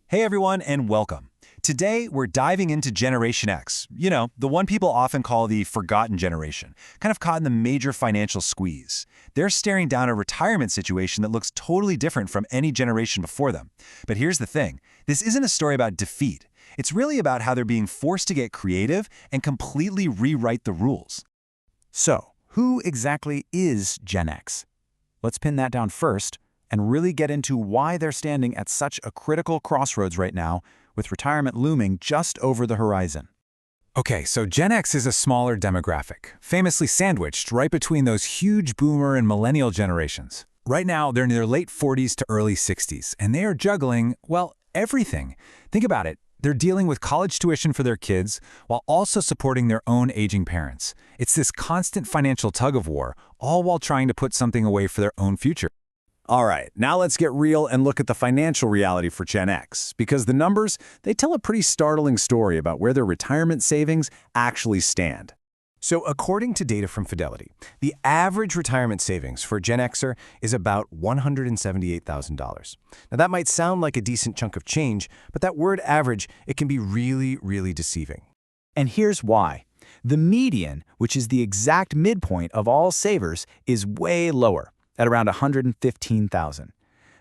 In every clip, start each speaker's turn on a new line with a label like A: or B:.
A: Hey everyone, and welcome. Today, we're diving into Generation X, the one people often call the forgotten generation, kind of caught in the major financial squeeze. They're staring down a retirement situation that looks totally different from any generation before them. But here's the thing, this isn't a story about defeat. It's really about how they're being forced to get creative and completely rewrite the rules.
B: So, who exactly is Gen X? Let's pin that down first and really get into why they're standing at such a critical crossroads right now, with retirement looming just over the horizon.
C: Okay, so Gen X is a smaller demographic, famously sandwiched right between those huge boomer and millennial generations. Right now, they're in their late 40s to early 60s, and they are juggling, well, everything. Think about it. They're dealing with college tuition for their kids while also supporting their own aging parents. It's this constant financial tug-of-war, all while trying to put something away for their own future.
B: All right, now let's get real and look at the financial reality for Gen X, because the numbers, they tell a pretty startling story about where their retirement savings actually stand.
D: So according to data from Fidelity, the average retirement savings for a Gen Xer is about $178,000. Now that might sound like a decent chunk of change, but that word average, it can be really, really deceiving.
B: And here's why. The median, which is the exact midpoint of all savers, is way lower, at around $115,000.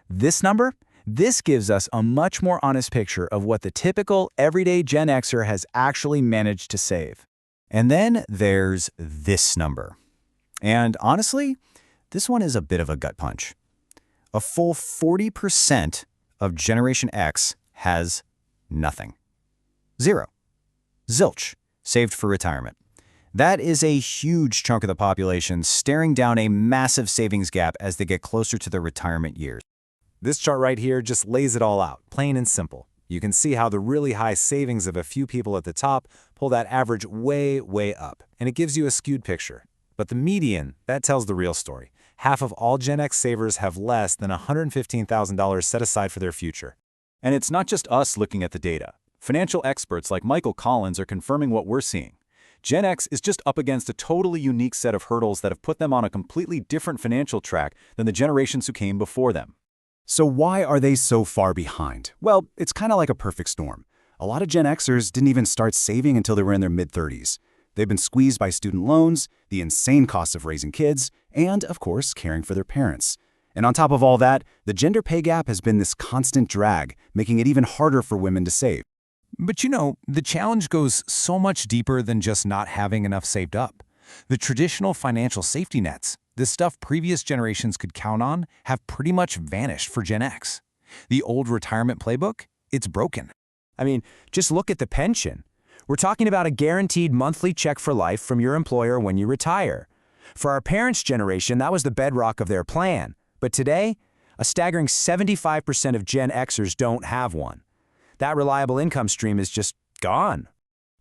B: This number? This gives us a much more honest picture of what the typical everyday Gen Xer has actually managed to save. And then there's this number. And honestly, this one is a bit of a gut punch. A full 40% of Generation X has nothing. Zero. Zilch, saved for retirement. That is a huge chunk of the population staring down a massive savings gap as they get closer to their retirement years.
C: This chart right here just lays it all out, plain and simple. You can see how the really high savings of a few people at the top pull that average way, way up, and it gives you a skewed picture. But the median, that tells the real story. Half of all Gen X savers have less than $115,000 set aside for their future.
B: And it's not just us looking at the data. Financial experts like Michael Collins are confirming what we're seeing. Gen X is just up against a totally unique set of hurdles that have put them on a completely different financial track than the generations who came before them. So why are they so far behind? Well, it's kind of like a perfect storm. A lot of Gen Xers didn't even start saving until they were in their mid-30s. They've been squeezed by student loans, the insane costs of raising kids, and, of course, caring for their parents. And on top of all that, the gender pay gap has been this constant drag, making it even harder for women to save.
C: But the challenge goes so much deeper than just not having enough saved up. The traditional financial safety nets, the stuff previous generations could count on, have pretty much vanished for Gen X. The old retirement playbook, it's broken.
D: I mean, just look at the pension. We're talking about a guaranteed monthly check for life from your employer when you retire. For our parents' generation, that was the bedrock of their plan. But today, a staggering 75% of Gen Xers don't have one. That reliable income stream is just gone.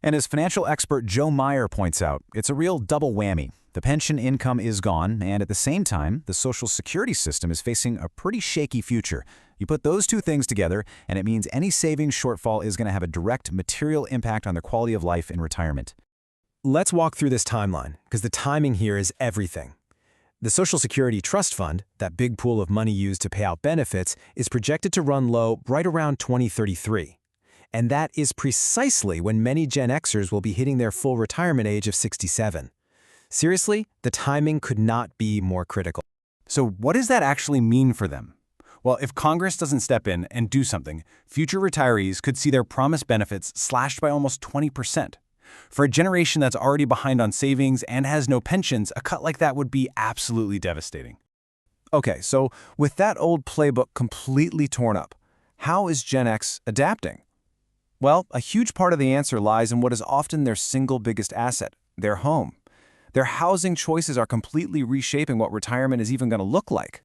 B: And as financial expert Joe Meyer points out, it's a real double whammy. The pension income is gone, and at the same time, the Social Security system is facing a pretty shaky future. You put those two things together, and it means any savings shortfall is going to have a direct material impact on their quality of life in retirement.
D: Let's walk through this timeline, because the timing here is everything. The Social Security Trust Fund, that big pool of money used to pay out benefits, is projected to run low right around 2033. And that is precisely when many Gen Xers will be hitting their full retirement age of 67. Seriously, the timing could not be more critical.
B: So what does that actually mean for them? Well, if Congress doesn't step in and do something, future retirees could see their promised benefits slashed by almost 20%. For a generation that's already behind on savings and has no pensions, a cut like that would be absolutely devastating.
D: Okay, so with that old playbook completely torn up, how is Gen X adapting? Well, a huge part of the answer lies in what is often their single biggest asset, their home. Their housing choices are completely reshaping what retirement is even going to look like.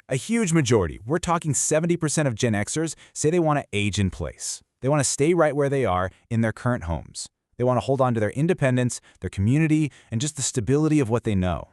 D: A huge majority, we're talking 70% of Gen Xers, say they want to age in place. They want to stay right where they are in their current homes. They want to hold on to their independence, their community, and just the stability of what they know.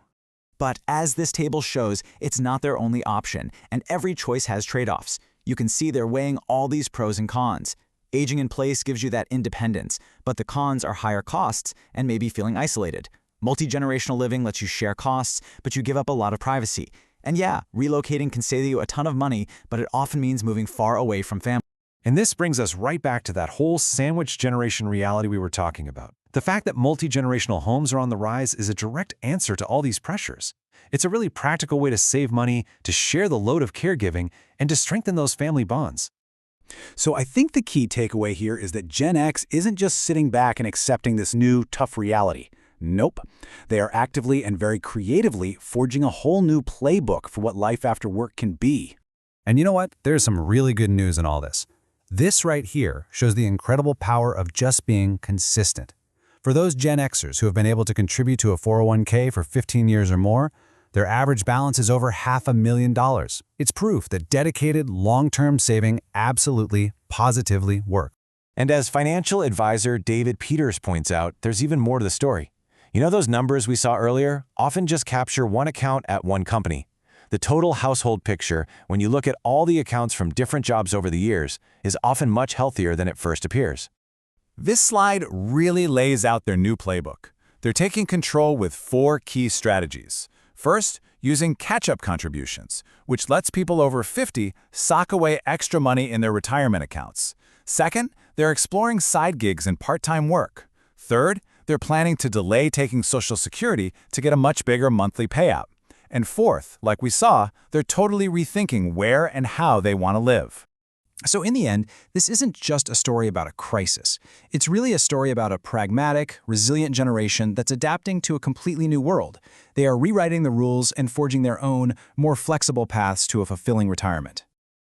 E: But as this table shows, it's not their only option, and every choice has trade-offs. You can see they're weighing all these pros and cons. Aging in place gives you that independence, but the cons are higher costs and maybe feeling isolated. Multi-generational living lets you share costs, but you give up a lot of privacy. And yeah, relocating can save you a ton of money, but it often means moving far away from family.
A: And this brings us right back to that whole sandwich generation reality we were talking about. The fact that multi-generational homes are on the rise is a direct answer to all these pressures. It's a really practical way to save money, to share the load of caregiving, and to strengthen those family bonds.
B: So I think the key takeaway here is that Gen X isn't just sitting back and accepting this new, tough reality. Nope. They are actively and very creatively forging a whole new playbook for what life after work can be.
C: And you know what? There's some really good news in all this. This right here shows the incredible power of just being consistent. For those Gen Xers who have been able to contribute to a 401k for 15 years or more, their average balance is over $500,000. It's proof that dedicated, long-term saving absolutely, positively works.
A: And as financial advisor David Peters points out, there's even more to the story. You know those numbers we saw earlier often just capture one account at one company. The total household picture, when you look at all the accounts from different jobs over the years, is often much healthier than it first appears.
B: This slide really lays out their new playbook. They're taking control with 4 key strategies. First, using catch-up contributions, which lets people over 50 sock away extra money in their retirement accounts. Second, they're exploring side gigs and part-time work. Third, they're planning to delay taking Social Security to get a much bigger monthly payout. And fourth, like we saw, they're totally rethinking where and how they want to live.
E: So in the end, this isn't just a story about a crisis. It's really a story about a pragmatic, resilient generation that's adapting to a completely new world. They are rewriting the rules and forging their own, more flexible paths to a fulfilling retirement.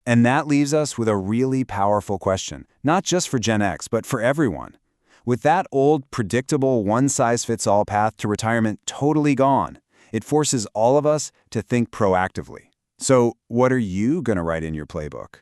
D: And that leaves us with a really powerful question, not just for Gen X, but for everyone. With that old, predictable, one-size-fits-all path to retirement totally gone, it forces all of us to think proactively. So what are you going to write in your playbook?